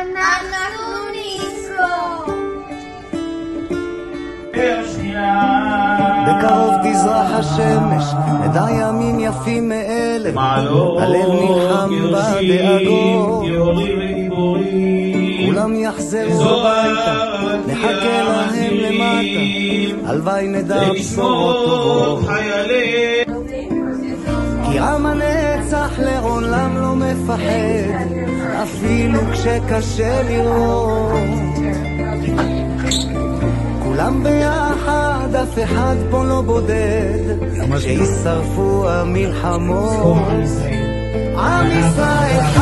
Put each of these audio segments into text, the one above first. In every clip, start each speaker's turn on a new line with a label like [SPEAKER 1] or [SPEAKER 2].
[SPEAKER 1] אנחנו נזכור.
[SPEAKER 2] בקרוב תזרח השמש, נדע ימים יפים מאלה, הלב נלחם בדאגות, כולם יחזרו הביתה, נחכה להם למטה, הלוואי נדע בשורות טובות. כי עם הנצח לעולם לא מפחד, אפילו כשקשה לראות. כולם ביחד, אף אחד פה לא בודד, שישרפו המלחמות. עם ישראל חי,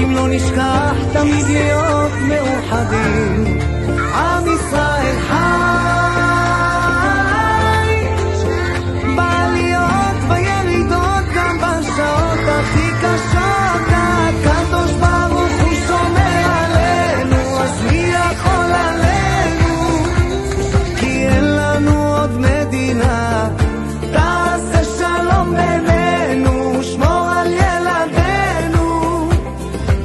[SPEAKER 2] אם לא נשכח תמיד להיות מאוחדים. עם ישראל חי, בעליות וירידות, גם בשעות הכי קשות. הקדוש ברוך הוא שומר עלינו, אז מי יכול עלינו? כי אין לנו עוד מדינה, תעשה שלום בינינו, שמור על ילדינו,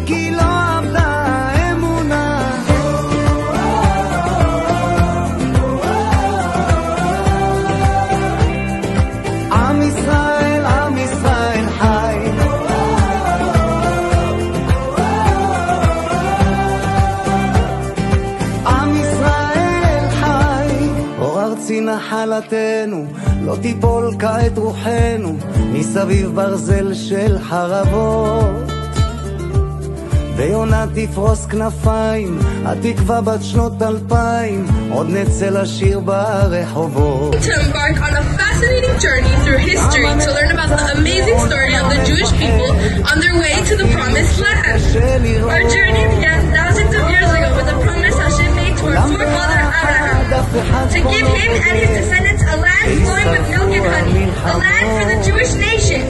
[SPEAKER 2] כי לא עבדה האמונה. עם ישראל, עם ישראל חי. עם ישראל חי. אור ארצי נחלתנו, לא תיפול כעת רוחנו, מסביב ברזל של חרבות. ויונה תפרוס כנפיים, התקווה בת שנות 2000, עוד נצא לשיר ברחובות.
[SPEAKER 3] To embark on a fascinating journey through history to learn about the amazing story of the Jewish people on their way to the promised land. Our journey began thousands of years ago with a promise Hashem made to our forefather Abraham, to give him and his descendants a land flowing with milk and honey, a land for the Jewish nation.